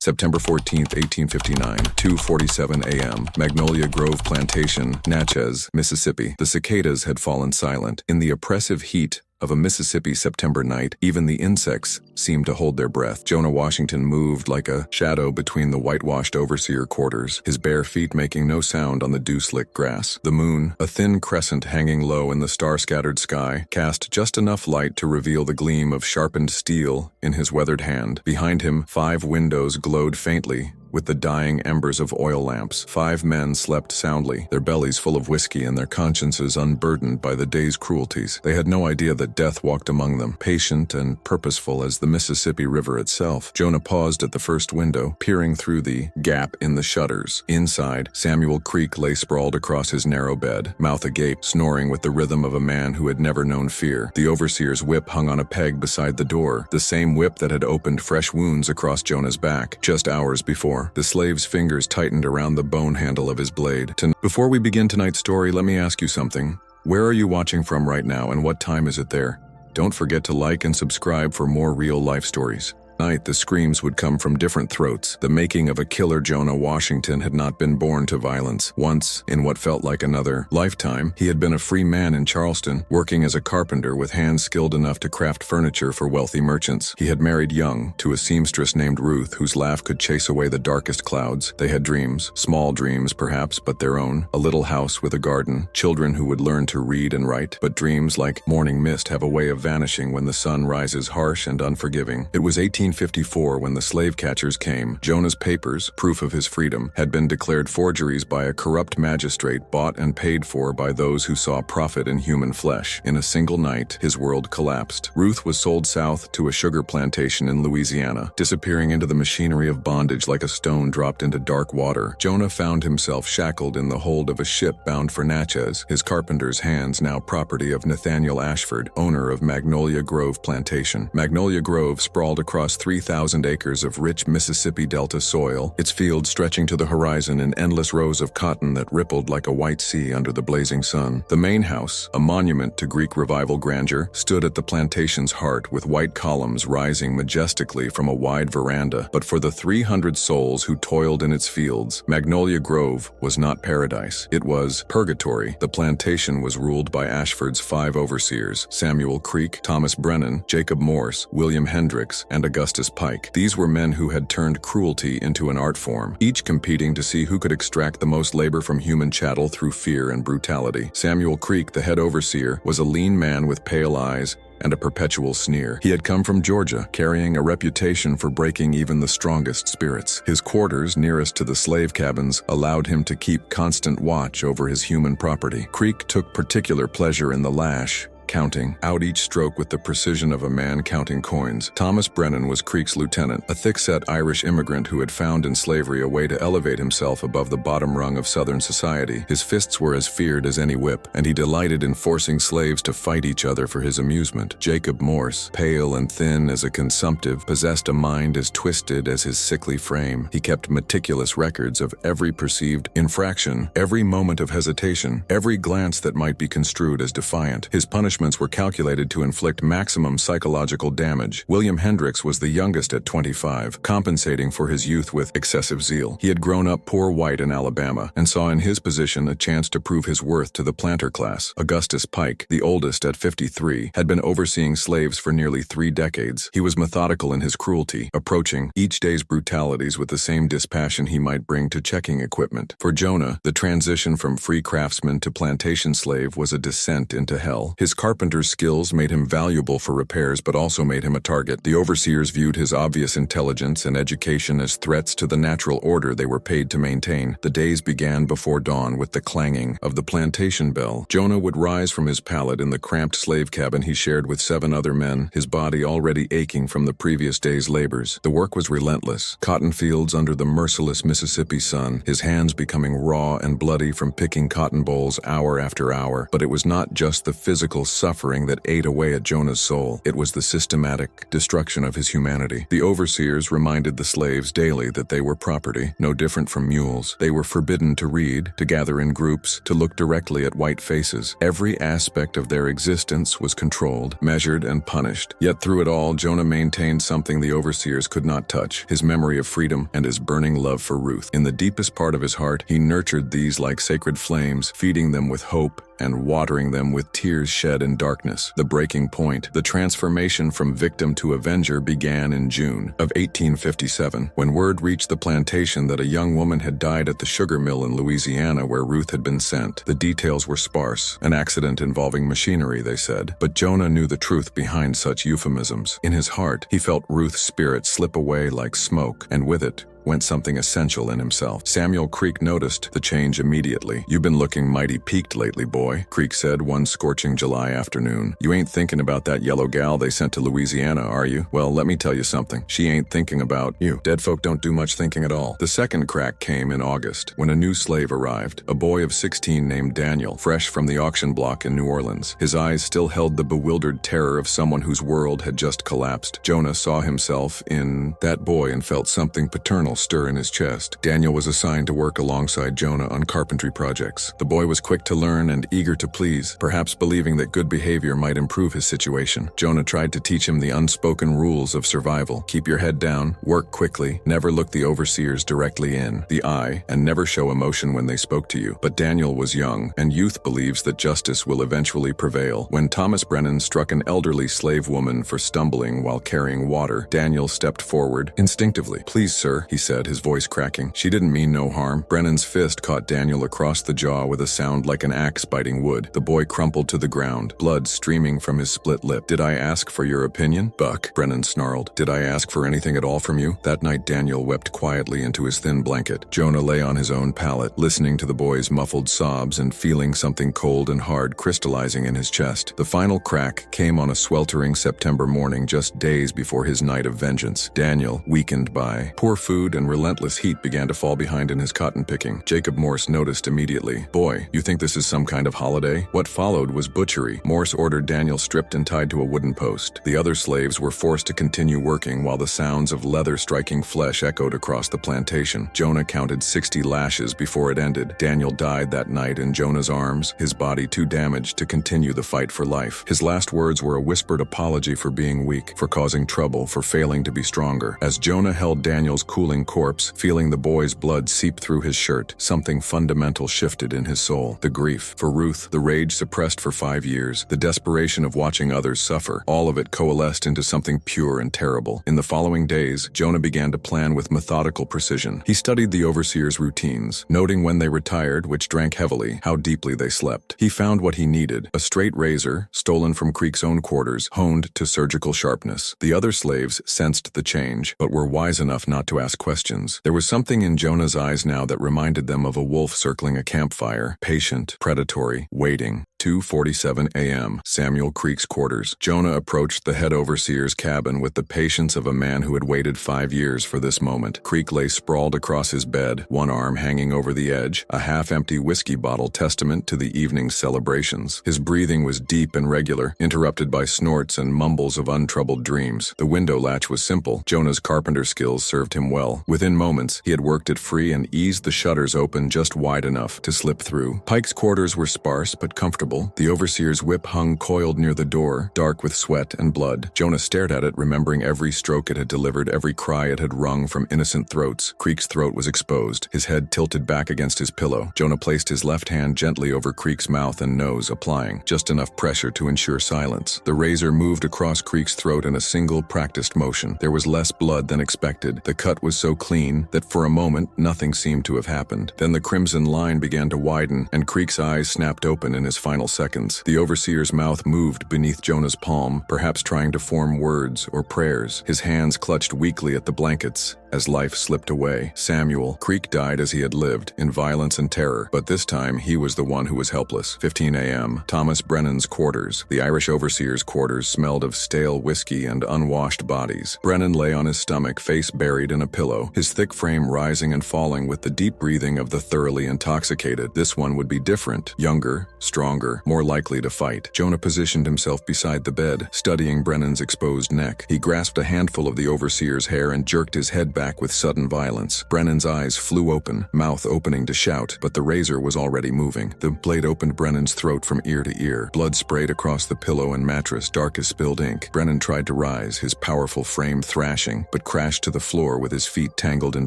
September 14, 1859, 2:47 a.m., Magnolia Grove Plantation, Natchez, Mississippi. The cicadas had fallen silent. In the oppressive heat of a Mississippi September night, even the insects seemed to hold their breath. Jonah Washington moved like a shadow between the whitewashed overseer quarters, his bare feet making no sound on the dew-slick grass. The moon, a thin crescent hanging low in the star-scattered sky, cast just enough light to reveal the gleam of sharpened steel in his weathered hand. Behind him, 5 windows glowed faintly with the dying embers of oil lamps. 5 men slept soundly, their bellies full of whiskey and their consciences unburdened by the day's cruelties. They had no idea that death walked among them, patient and purposeful as the Mississippi River itself. Jonah paused at the first window, peering through the gap in the shutters. Inside, Samuel Creek lay sprawled across his narrow bed, mouth agape, snoring with the rhythm of a man who had never known fear. The overseer's whip hung on a peg beside the door, the same whip that had opened fresh wounds across Jonah's back just hours before. The slave's fingers tightened around the bone handle of his blade. Before we begin tonight's story, let me ask you something. Where are you watching from right now, and what time is it there? Don't forget to like and subscribe for more real-life stories. Tonight, the screams would come from different throats. The making of a killer Jonah Washington had not been born to violence. Once, in what felt like another lifetime, he had been a free man in Charleston, working as a carpenter with hands skilled enough to craft furniture for wealthy merchants. He had married young, to a seamstress named Ruth, whose laugh could chase away the darkest clouds. They had dreams, small dreams perhaps, but their own. A little house with a garden, children who would learn to read and write, but dreams like morning mist have a way of vanishing when the sun rises harsh and unforgiving. It was 1854 when the slave catchers came. Jonah's papers, proof of his freedom, had been declared forgeries by a corrupt magistrate bought and paid for by those who saw profit in human flesh. In a single night, his world collapsed. Ruth was sold south to a sugar plantation in Louisiana, disappearing into the machinery of bondage like a stone dropped into dark water. Jonah found himself shackled in the hold of a ship bound for Natchez, his carpenter's hands now property of Nathaniel Ashford, owner of Magnolia Grove Plantation. Magnolia Grove sprawled across 3,000 acres of rich Mississippi Delta soil, its fields stretching to the horizon in endless rows of cotton that rippled like a white sea under the blazing sun. The main house, a monument to Greek revival grandeur, stood at the plantation's heart with white columns rising majestically from a wide veranda. But for the 300 souls who toiled in its fields, Magnolia Grove was not paradise. It was purgatory. The plantation was ruled by Ashford's 5 overseers: Samuel Creek, Thomas Brennan, Jacob Morse, William Hendricks, and Augustus Pike. These were men who had turned cruelty into an art form, each competing to see who could extract the most labor from human chattel through fear and brutality. Samuel Creek, the head overseer, was a lean man with pale eyes and a perpetual sneer. He had come from Georgia, carrying a reputation for breaking even the strongest spirits. His quarters, nearest to the slave cabins, allowed him to keep constant watch over his human property. Creek took particular pleasure in the lash, counting out each stroke with the precision of a man counting coins. Thomas Brennan was Creek's lieutenant, a thick-set Irish immigrant who had found in slavery a way to elevate himself above the bottom rung of Southern society. His fists were as feared as any whip, and he delighted in forcing slaves to fight each other for his amusement. Jacob Morse, pale and thin as a consumptive, possessed a mind as twisted as his sickly frame. He kept meticulous records of every perceived infraction, every moment of hesitation, every glance that might be construed as defiant. His punishments were calculated to inflict maximum psychological damage. William Hendricks was the youngest at 25, compensating for his youth with excessive zeal. He had grown up poor white in Alabama and saw in his position a chance to prove his worth to the planter class. Augustus Pike, the oldest at 53, had been overseeing slaves for nearly 3 decades. He was methodical in his cruelty, approaching each day's brutalities with the same dispassion he might bring to checking equipment. For Jonah, the transition from free craftsman to plantation slave was a descent into hell. His carpenter's skills made him valuable for repairs but also made him a target. The overseers viewed his obvious intelligence and education as threats to the natural order they were paid to maintain. The days began before dawn with the clanging of the plantation bell. Jonah would rise from his pallet in the cramped slave cabin he shared with 7 other men, his body already aching from the previous day's labors. The work was relentless. Cotton fields under the merciless Mississippi sun, his hands becoming raw and bloody from picking cotton bolls hour after hour. But it was not just the physical suffering that ate away at Jonah's soul. It was the systematic destruction of his humanity. The overseers reminded the slaves daily that they were property, no different from mules. They were forbidden to read, to gather in groups, to look directly at white faces. Every aspect of their existence was controlled, measured, and punished. Yet through it all, Jonah maintained something the overseers could not touch: his memory of freedom and his burning love for Ruth. In the deepest part of his heart, he nurtured these like sacred flames, feeding them with hope and watering them with tears shed in darkness. The breaking point, the transformation from victim to avenger, began in June of 1857, when word reached the plantation that a young woman had died at the sugar mill in Louisiana where Ruth had been sent. The details were sparse, an accident involving machinery, they said. But Jonah knew the truth behind such euphemisms. In his heart, he felt Ruth's spirit slip away like smoke, and with it went something essential in himself. Samuel Creek noticed the change immediately. "You've been looking mighty peaked lately, boy," Creek said one scorching July afternoon. "You ain't thinking about that yellow gal they sent to Louisiana, are you? Well, let me tell you something. She ain't thinking about you. Dead folk don't do much thinking at all." The second crack came in August, when a new slave arrived, a boy of 16 named Daniel, fresh from the auction block in New Orleans. His eyes still held the bewildered terror of someone whose world had just collapsed. Jonah saw himself in that boy and felt something paternal stir in his chest. Daniel was assigned to work alongside Jonah on carpentry projects. The boy was quick to learn and eager to please, perhaps believing that good behavior might improve his situation. Jonah tried to teach him the unspoken rules of survival: keep your head down, work quickly, never look the overseers directly in the eye, and never show emotion when they spoke to you. But Daniel was young, and youth believes that justice will eventually prevail. When Thomas Brennan struck an elderly slave woman for stumbling while carrying water, Daniel stepped forward instinctively. "Please, sir," he said, his voice cracking. "She didn't mean no harm." Brennan's fist caught Daniel across the jaw with a sound like an axe biting wood. The boy crumpled to the ground, blood streaming from his split lip. "Did I ask for your opinion, Buck?" Brennan snarled. "Did I ask for anything at all from you?" That night Daniel wept quietly into his thin blanket. Jonah lay on his own pallet, listening to the boy's muffled sobs and feeling something cold and hard crystallizing in his chest. The final crack came on a sweltering September morning, just days before his night of vengeance. Daniel, weakened by poor food and relentless heat, began to fall behind in his cotton picking. Jacob Morse noticed immediately. "Boy, you think this is some kind of holiday?" What followed was butchery. Morse ordered Daniel stripped and tied to a wooden post. The other slaves were forced to continue working while the sounds of leather striking flesh echoed across the plantation. Jonah counted 60 lashes before it ended. Daniel died that night in Jonah's arms, his body too damaged to continue the fight for life. His last words were a whispered apology for being weak, for causing trouble, for failing to be stronger. As Jonah held Daniel's cooling corpse, feeling the boy's blood seep through his shirt, something fundamental shifted in his soul. The grief for Ruth, the rage suppressed for 5 years, the desperation of watching others suffer, all of it coalesced into something pure and terrible. In the following days, Jonah began to plan with methodical precision. He studied the overseers' routines, noting when they retired, which drank heavily, how deeply they slept. He found what he needed: a straight razor, stolen from Creek's own quarters, honed to surgical sharpness. The other slaves sensed the change, but were wise enough not to ask questions. There was something in Jonah's eyes now that reminded them of a wolf circling a campfire, patient, predatory, waiting. 2:47 a.m., Samuel Creek's quarters. Jonah approached the head overseer's cabin with the patience of a man who had waited 5 years for this moment. Creek lay sprawled across his bed, one arm hanging over the edge, a half-empty whiskey bottle testament to the evening's celebrations. His breathing was deep and regular, interrupted by snorts and mumbles of untroubled dreams. The window latch was simple. Jonah's carpenter skills served him well. Within moments, he had worked it free and eased the shutters open just wide enough to slip through. Pike's quarters were sparse but comfortable. The overseer's whip hung coiled near the door, dark with sweat and blood. Jonah stared at it, remembering every stroke it had delivered, every cry it had wrung from innocent throats. Creek's throat was exposed, his head tilted back against his pillow. Jonah placed his left hand gently over Creek's mouth and nose, applying just enough pressure to ensure silence. The razor moved across Creek's throat in a single practiced motion. There was less blood than expected. The cut was so clean that for a moment nothing seemed to have happened. Then the crimson line began to widen, and Creek's eyes snapped open in his final seconds. The overseer's mouth moved beneath Jonah's palm, perhaps trying to form words or prayers. His hands clutched weakly at the blankets as life slipped away. Samuel Creek died as he had lived, in violence and terror, but this time he was the one who was helpless. 15 a.m., Thomas Brennan's quarters. The Irish overseer's quarters smelled of stale whiskey and unwashed bodies. Brennan lay on his stomach, face buried in a pillow, his thick frame rising and falling with the deep breathing of the thoroughly intoxicated. This one would be different, younger, stronger, safer, more likely to fight. Jonah positioned himself beside the bed, studying Brennan's exposed neck. He grasped a handful of the overseer's hair and jerked his head back with sudden violence. Brennan's eyes flew open, mouth opening to shout, but the razor was already moving. The blade opened Brennan's throat from ear to ear. Blood sprayed across the pillow and mattress, dark as spilled ink. Brennan tried to rise, his powerful frame thrashing, but crashed to the floor with his feet tangled in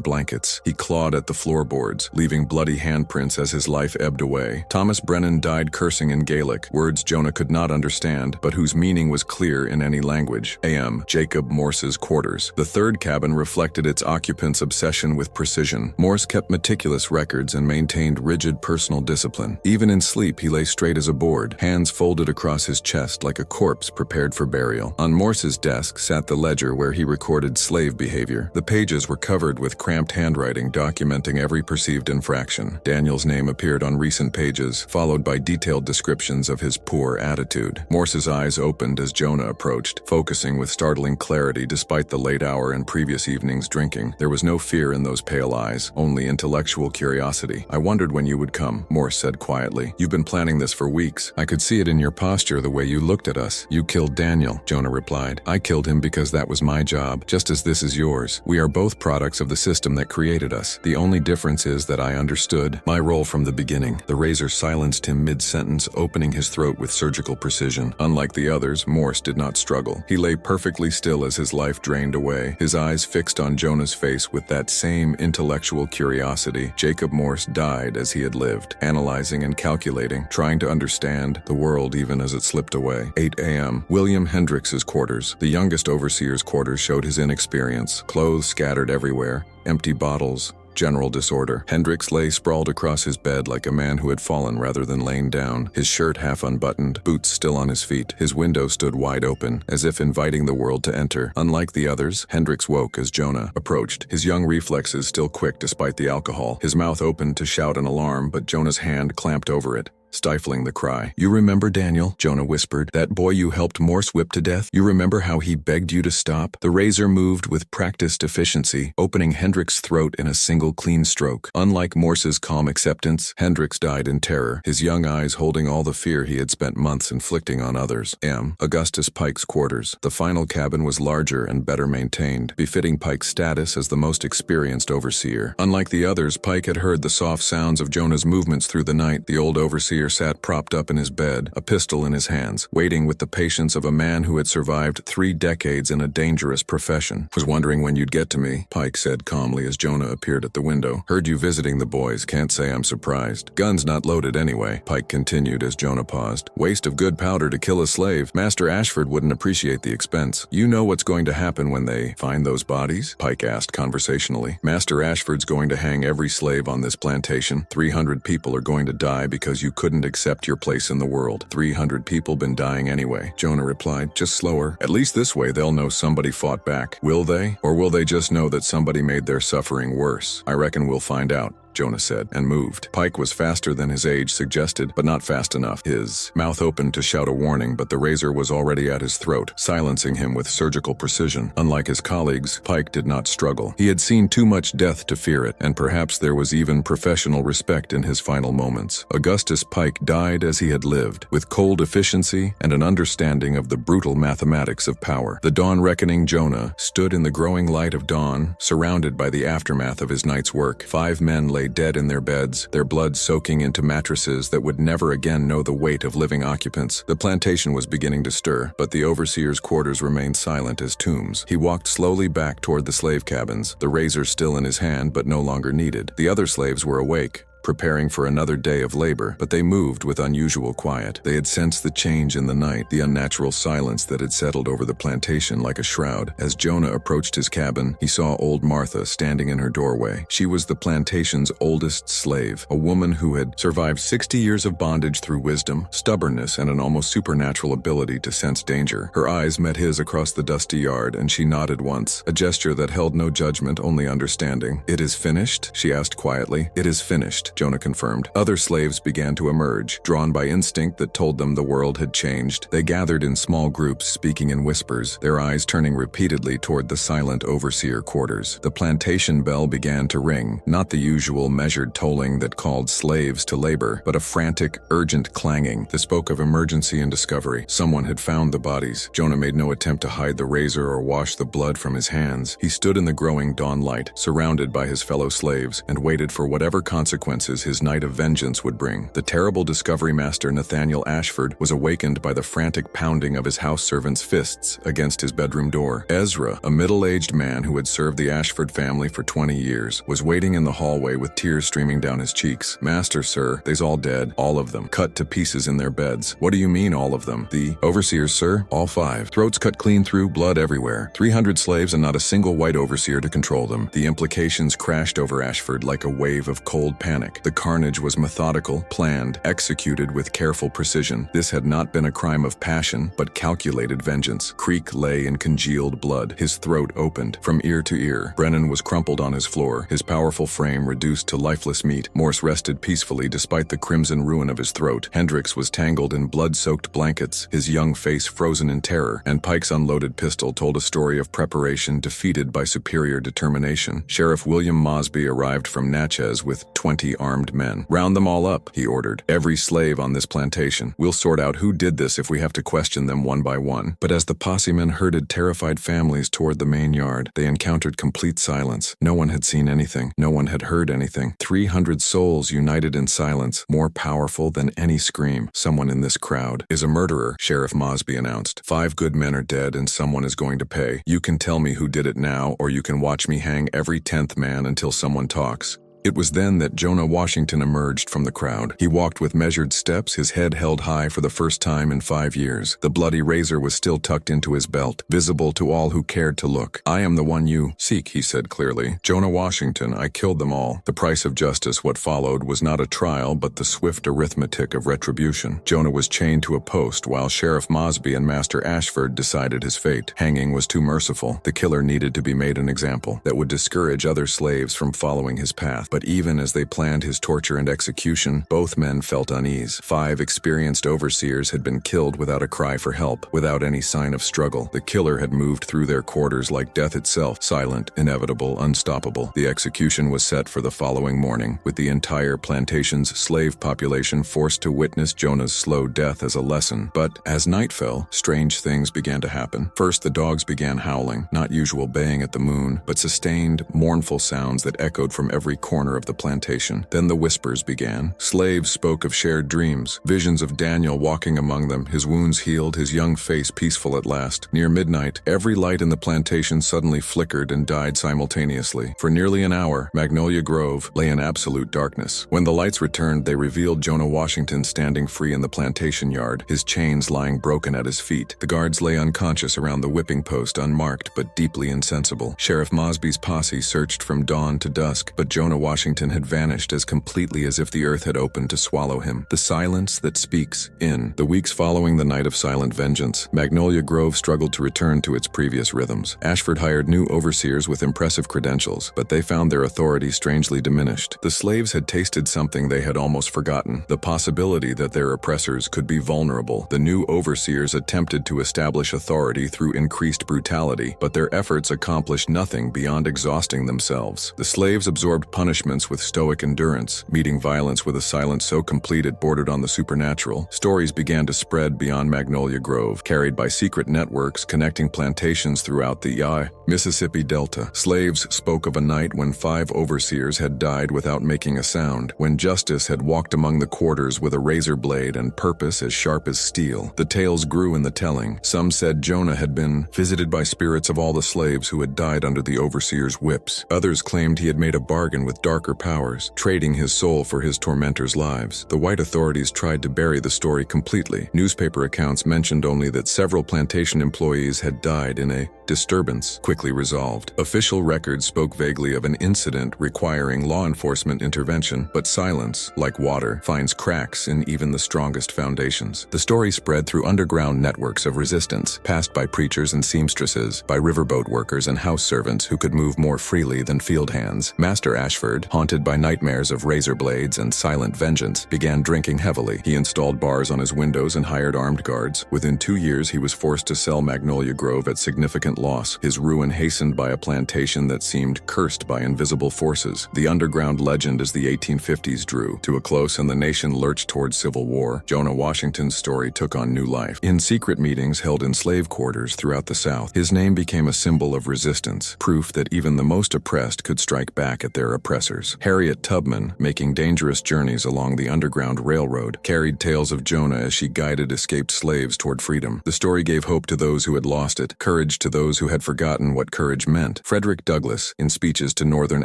blankets. He clawed at the floorboards, leaving bloody handprints as his life ebbed away. Thomas Brennan died cursing in Gaelic, words Jonah could not understand, but whose meaning was clear in any language. A.M. Jacob Morse's quarters. The third cabin reflected its occupants' obsession with precision. Morse kept meticulous records and maintained rigid personal discipline. Even in sleep, he lay straight as a board, hands folded across his chest like a corpse prepared for burial. On Morse's desk sat the ledger where he recorded slave behavior. The pages were covered with cramped handwriting documenting every perceived infraction. Daniel's name appeared on recent pages, followed by detailed descriptions of his poor attitude. Morse's eyes opened as Jonah approached, focusing with startling clarity despite the late hour and previous evening's drinking. There was no fear in those pale eyes, only intellectual curiosity. "I wondered when you would come," Morse said quietly. "You've been planning this for weeks. I could see it in your posture, the way you looked at us." "You killed Daniel," Jonah replied. "I killed him because that was my job, just as this is yours. We are both products of the system that created us. The only difference is that I understood my role from the beginning." The razor silenced him mid-sentence, opening his throat with surgical precision. Unlike the others, Morse did not struggle. He lay perfectly still as his life drained away, his eyes fixed on Jonah's face with that same intellectual curiosity. Jacob Morse died as he had lived, analyzing and calculating, trying to understand the world even as it slipped away. 8 a.m. William Hendricks's quarters. The youngest overseer's quarters showed his inexperience. Clothes scattered everywhere, empty bottles, general disorder. Hendricks lay sprawled across his bed like a man who had fallen rather than lain down, his shirt half unbuttoned, boots still on his feet. His window stood wide open, as if inviting the world to enter. Unlike the others, Hendricks woke as Jonah approached, his young reflexes still quick despite the alcohol. His mouth opened to shout an alarm, but Jonah's hand clamped over it, stifling the cry. "You remember Daniel?" Jonah whispered. "That boy you helped Morse whip to death? You remember how he begged you to stop?" The razor moved with practiced efficiency, opening Hendrick's throat in a single clean stroke. Unlike Morse's calm acceptance, Hendricks died in terror, his young eyes holding all the fear he had spent months inflicting on others. M. Augustus Pike's quarters. The final cabin was larger and better maintained, befitting Pike's status as the most experienced overseer. Unlike the others, Pike had heard the soft sounds of Jonah's movements through the night. The old overseer sat propped up in his bed, a pistol in his hands, waiting with the patience of a man who had survived 3 decades in a dangerous profession. "Was wondering when you'd get to me," Pike said calmly as Jonah appeared at the window. "Heard you visiting the boys, can't say I'm surprised. Gun's not loaded anyway," Pike continued as Jonah paused. "Waste of good powder to kill a slave. Master Ashford wouldn't appreciate the expense." "You know what's going to happen when they find those bodies?" Pike asked conversationally. "Master Ashford's going to hang every slave on this plantation. 300 people are going to die because you couldn't accept your place in the world." 300 people been dying anyway, Jonah replied, just slower. "At least this way they'll know somebody fought back. Will they? Or will they just know that somebody made their suffering worse? I reckon we'll find out," Jonah said, and moved. Pike was faster than his age suggested, but not fast enough. His mouth opened to shout a warning, but the razor was already at his throat, silencing him with surgical precision. Unlike his colleagues, Pike did not struggle. He had seen too much death to fear it, and perhaps there was even professional respect in his final moments. Augustus Pike died as he had lived, with cold efficiency and an understanding of the brutal mathematics of power. The dawn reckoning Jonah stood in the growing light of dawn, surrounded by the aftermath of his night's work. 5 men lay dead in their beds, their blood soaking into mattresses that would never again know the weight of living occupants. The plantation was beginning to stir, but the overseer's quarters remained silent as tombs. He walked slowly back toward the slave cabins, the razor still in his hand but no longer needed. The other slaves were awake, preparing for another day of labor, but they moved with unusual quiet. They had sensed the change in the night, the unnatural silence that had settled over the plantation like a shroud. As Jonah approached his cabin, he saw old Martha standing in her doorway. She was the plantation's oldest slave, a woman who had survived 60 years of bondage through wisdom, stubbornness, and an almost supernatural ability to sense danger. Her eyes met his across the dusty yard, and she nodded once, a gesture that held no judgment, only understanding. "It is finished?" she asked quietly. "It is finished." Jonah confirmed. Other slaves began to emerge, drawn by instinct that told them the world had changed. They gathered in small groups, speaking in whispers, their eyes turning repeatedly toward the silent overseer quarters. The plantation bell began to ring, not the usual measured tolling that called slaves to labor, but a frantic, urgent clanging that spoke of emergency and discovery. Someone had found the bodies. Jonah made no attempt to hide the razor or wash the blood from his hands. He stood in the growing dawn light, surrounded by his fellow slaves, and waited for whatever consequences his night of vengeance would bring. The terrible discovery master Nathaniel Ashford was awakened by the frantic pounding of his house servant's fists against his bedroom door. Ezra, a middle-aged man who had served the Ashford family for 20 years, was waiting in the hallway with tears streaming down his cheeks. "Master, sir, they's all dead, all of them, cut to pieces in their beds." "What do you mean, all of them?" "The overseers, sir, all 5. Throats cut clean through, blood everywhere. 300 slaves and not a single white overseer to control them." The implications crashed over Ashford like a wave of cold panic. The carnage was methodical, planned, executed with careful precision. This had not been a crime of passion, but calculated vengeance. Creek lay in congealed blood, his throat opened from ear to ear. Brennan was crumpled on his floor, his powerful frame reduced to lifeless meat. Morse rested peacefully despite the crimson ruin of his throat. Hendricks was tangled in blood-soaked blankets, his young face frozen in terror, and Pike's unloaded pistol told a story of preparation defeated by superior determination. Sheriff William Mosby arrived from Natchez with 20 armed men. "Round them all up," he ordered. "Every slave on this plantation. We'll sort out who did this if we have to question them one by one." But as the possemen herded terrified families toward the main yard, they encountered complete silence. No one had seen anything. No one had heard anything. 300 souls united in silence, more powerful than any scream. "Someone in this crowd is a murderer," Sheriff Mosby announced. 5 good men are dead and someone is going to pay. You can tell me who did it now, or you can watch me hang every 10th man until someone talks. It was then that Jonah Washington emerged from the crowd. He walked with measured steps, his head held high for the first time in 5 years. The bloody razor was still tucked into his belt, visible to all who cared to look. "I am the one you seek," he said clearly. "Jonah Washington, I killed them all." The price of justice, what followed, was not a trial, but the swift arithmetic of retribution. Jonah was chained to a post while Sheriff Mosby and Master Ashford decided his fate. Hanging was too merciful. The killer needed to be made an example that would discourage other slaves from following his path. But even as they planned his torture and execution, both men felt unease. 5 experienced overseers had been killed without a cry for help, without any sign of struggle. The killer had moved through their quarters like death itself, silent, inevitable, unstoppable. The execution was set for the following morning, with the entire plantation's slave population forced to witness Jonah's slow death as a lesson. But as night fell, strange things began to happen. First, the dogs began howling, not usual baying at the moon, but sustained, mournful sounds that echoed from every corner of the plantation. Then the whispers began. Slaves spoke of shared dreams, visions of Daniel walking among them, his wounds healed, his young face peaceful at last. Near midnight, every light in the plantation suddenly flickered and died simultaneously. For nearly an hour, Magnolia Grove lay in absolute darkness. When the lights returned, they revealed Jonah Washington standing free in the plantation yard, his chains lying broken at his feet. The guards lay unconscious around the whipping post, unmarked but deeply insensible. Sheriff Mosby's posse searched from dawn to dusk, but Jonah Washington had vanished as completely as if the earth had opened to swallow him. The silence that speaks. In the weeks following the night of silent vengeance, Magnolia Grove struggled to return to its previous rhythms. Ashford hired new overseers with impressive credentials, but they found their authority strangely diminished. The slaves had tasted something they had almost forgotten, the possibility that their oppressors could be vulnerable. The new overseers attempted to establish authority through increased brutality, but their efforts accomplished nothing beyond exhausting themselves. The slaves absorbed punishments with stoic endurance, meeting violence with a silence so complete it bordered on the supernatural. Stories began to spread beyond Magnolia Grove, carried by secret networks connecting plantations throughout the Mississippi Delta. Slaves spoke of a night when 5 overseers had died without making a sound, when justice had walked among the quarters with a razor blade and purpose as sharp as steel. The tales grew in the telling. Some said Jonah had been visited by spirits of all the slaves who had died under the overseers' whips. Others claimed he had made a bargain with darker powers, trading his soul for his tormentors' lives. The white authorities tried to bury the story completely. Newspaper accounts mentioned only that several plantation employees had died in a disturbance, quickly resolved. Official records spoke vaguely of an incident requiring law enforcement intervention, but silence, like water, finds cracks in even the strongest foundations. The story spread through underground networks of resistance, passed by preachers and seamstresses, by riverboat workers and house servants who could move more freely than field hands. Master Ashford, retired, haunted by nightmares of razor blades and silent vengeance, began drinking heavily. He installed bars on his windows and hired armed guards. Within 2 years, he was forced to sell Magnolia Grove at significant loss, his ruin hastened by a plantation that seemed cursed by invisible forces. The underground legend as the 1850s drew to a close and the nation lurched towards civil war, Jonah Washington's story took on new life. In secret meetings held in slave quarters throughout the South, his name became a symbol of resistance, proof that even the most oppressed could strike back at their oppressors. Harriet Tubman, making dangerous journeys along the Underground Railroad, carried tales of Jonah as she guided escaped slaves toward freedom. The story gave hope to those who had lost it, courage to those who had forgotten what courage meant. Frederick Douglass, in speeches to Northern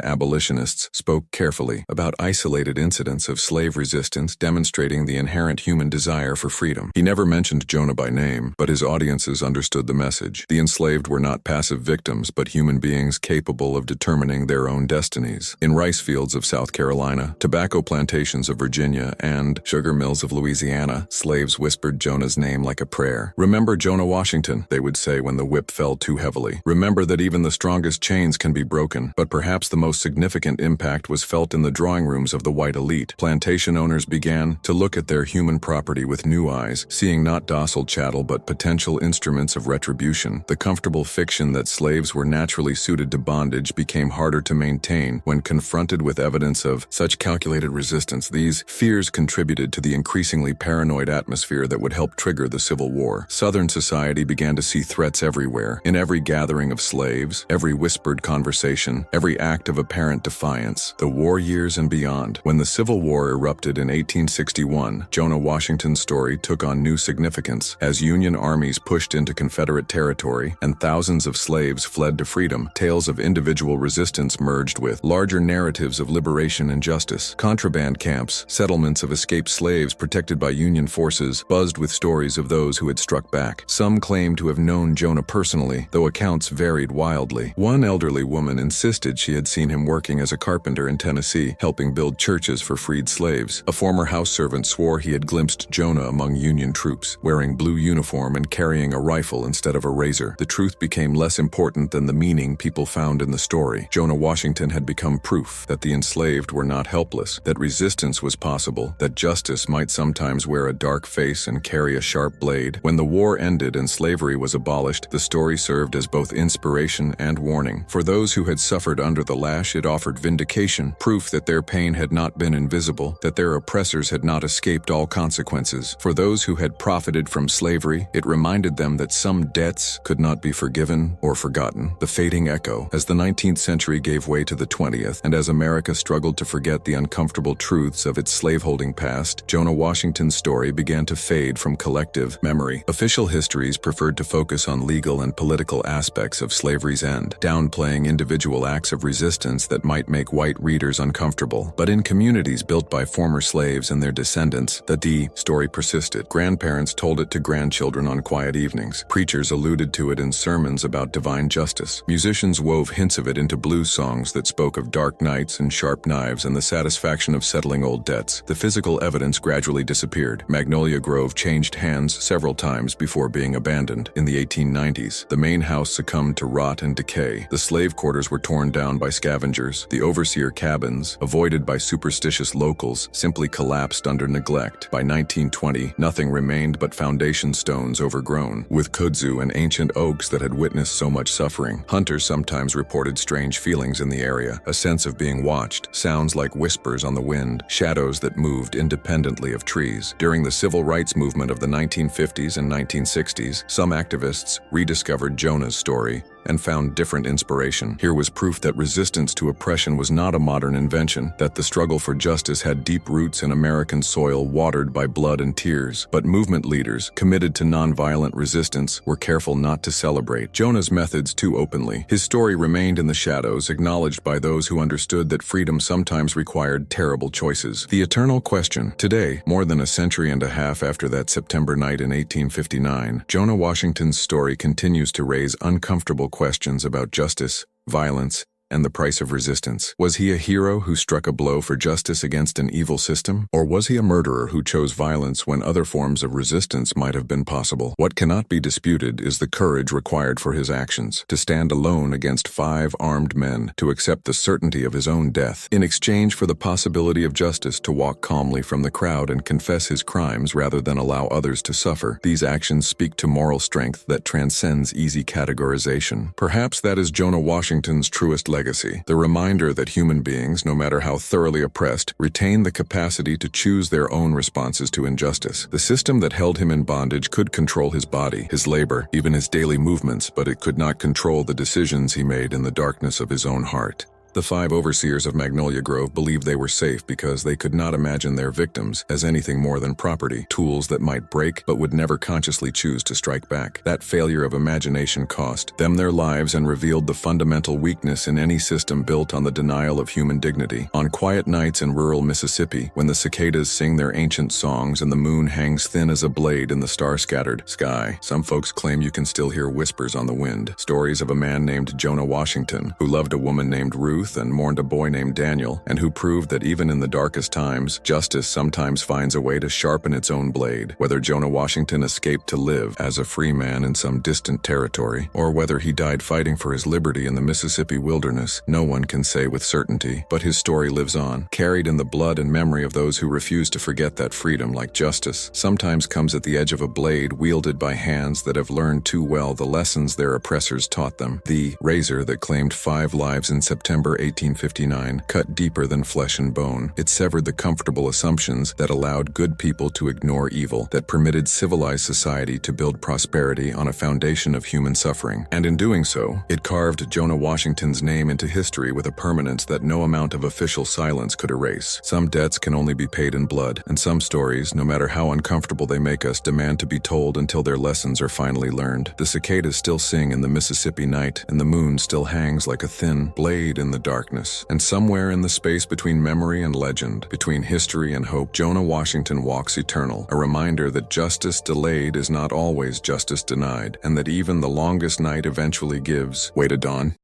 abolitionists, spoke carefully about isolated incidents of slave resistance demonstrating the inherent human desire for freedom. He never mentioned Jonah by name, but his audiences understood the message. The enslaved were not passive victims, but human beings capable of determining their own destinies. In rice fields of South Carolina, tobacco plantations of Virginia, and sugar mills of Louisiana, slaves whispered Jonah's name like a prayer. "Remember Jonah Washington," they would say when the whip fell too heavily. "Remember that even the strongest chains can be broken." But perhaps the most significant impact was felt in the drawing rooms of the white elite. Plantation owners began to look at their human property with new eyes, seeing not docile chattel but potential instruments of retribution. The comfortable fiction that slaves were naturally suited to bondage became harder to maintain when confronted with evidence of such calculated resistance. These fears contributed to the increasingly paranoid atmosphere that would help trigger the Civil War. Southern society began to see threats everywhere, in every gathering of slaves, every whispered conversation, every act of apparent defiance. The war years and beyond. When the Civil War erupted in 1861, Jonah Washington's story took on new significance. As Union armies pushed into Confederate territory and thousands of slaves fled to freedom, tales of individual resistance merged with larger narratives of liberation and justice. Contraband camps, settlements of escaped slaves protected by Union forces, buzzed with stories of those who had struck back. Some claimed to have known Jonah personally, though accounts varied wildly. One elderly woman insisted she had seen him working as a carpenter in Tennessee, helping build churches for freed slaves. A former house servant swore he had glimpsed Jonah among Union troops, wearing blue uniform and carrying a rifle instead of a razor. The truth became less important than the meaning people found in the story. Jonah Washington had become proof that the enslaved were not helpless, that resistance was possible, that justice might sometimes wear a dark face and carry a sharp blade. When the war ended and slavery was abolished, the story served as both inspiration and warning. For those who had suffered under the lash, it offered vindication, proof that their pain had not been invisible, that their oppressors had not escaped all consequences. For those who had profited from slavery, it reminded them that some debts could not be forgiven or forgotten. The fading echo. As the 19th century gave way to the 20th, and as America struggled to forget the uncomfortable truths of its slaveholding past, Jonah Washington's story began to fade from collective memory. Official histories preferred to focus on legal and political aspects of slavery's end, downplaying individual acts of resistance that might make white readers uncomfortable. But in communities built by former slaves and their descendants, the story persisted. Grandparents told it to grandchildren on quiet evenings. Preachers alluded to it in sermons about divine justice. Musicians wove hints of it into blues songs that spoke of dark nights and sharp knives and the satisfaction of settling old debts. The physical evidence gradually disappeared. Magnolia Grove changed hands several times before being abandoned. In the 1890s, the main house succumbed to rot and decay. The slave quarters were torn down by scavengers. The overseer cabins, avoided by superstitious locals, simply collapsed under neglect. By 1920, nothing remained but foundation stones overgrown, with kudzu and ancient oaks that had witnessed so much suffering. Hunters sometimes reported strange feelings in the area, a sense of being watched, sounds like whispers on the wind, shadows that moved independently of trees. During the civil rights movement of the 1950s and 1960s, some activists rediscovered Jonah's story and found different inspiration. Here was proof that resistance to oppression was not a modern invention, that the struggle for justice had deep roots in American soil watered by blood and tears. But movement leaders, committed to nonviolent resistance, were careful not to celebrate Jonah's methods too openly. His story remained in the shadows, acknowledged by those who understood that freedom sometimes required terrible choices. The eternal question. Today, more than a century and a half after that September night in 1859, Jonah Washington's story continues to raise uncomfortable questions about justice, violence, and the price of resistance. Was he a hero who struck a blow for justice against an evil system? Or was he a murderer who chose violence when other forms of resistance might have been possible? What cannot be disputed is the courage required for his actions, to stand alone against 5 armed men, to accept the certainty of his own death, in exchange for the possibility of justice, to walk calmly from the crowd and confess his crimes rather than allow others to suffer. These actions speak to moral strength that transcends easy categorization. Perhaps that is Jonah Washington's truest legacy, the reminder that human beings, no matter how thoroughly oppressed, retain the capacity to choose their own responses to injustice. The system that held him in bondage could control his body, his labor, even his daily movements, but it could not control the decisions he made in the darkness of his own heart. The 5 overseers of Magnolia Grove believed they were safe because they could not imagine their victims as anything more than property, tools that might break but would never consciously choose to strike back. That failure of imagination cost them their lives and revealed the fundamental weakness in any system built on the denial of human dignity. On quiet nights in rural Mississippi, when the cicadas sing their ancient songs and the moon hangs thin as a blade in the star-scattered sky, some folks claim you can still hear whispers on the wind. Stories of a man named Jonah Washington, who loved a woman named Ruth and mourned a boy named Daniel, and who proved that even in the darkest times, justice sometimes finds a way to sharpen its own blade. Whether Jonah Washington escaped to live as a free man in some distant territory, or whether he died fighting for his liberty in the Mississippi wilderness, no one can say with certainty. But his story lives on, carried in the blood and memory of those who refuse to forget that freedom, like justice, sometimes comes at the edge of a blade wielded by hands that have learned too well the lessons their oppressors taught them. The razor that claimed 5 lives in September 1859 cut deeper than flesh and bone. It severed the comfortable assumptions that allowed good people to ignore evil, that permitted civilized society to build prosperity on a foundation of human suffering. And in doing so, it carved Jonah Washington's name into history with a permanence that no amount of official silence could erase. Some debts can only be paid in blood, and some stories, no matter how uncomfortable they make us, demand to be told until their lessons are finally learned. The cicadas still sing in the Mississippi night, and the moon still hangs like a thin blade in the darkness. And somewhere in the space between memory and legend, between history and hope, Jonah Washington walks eternal, a reminder that justice delayed is not always justice denied, and that even the longest night eventually gives way to dawn.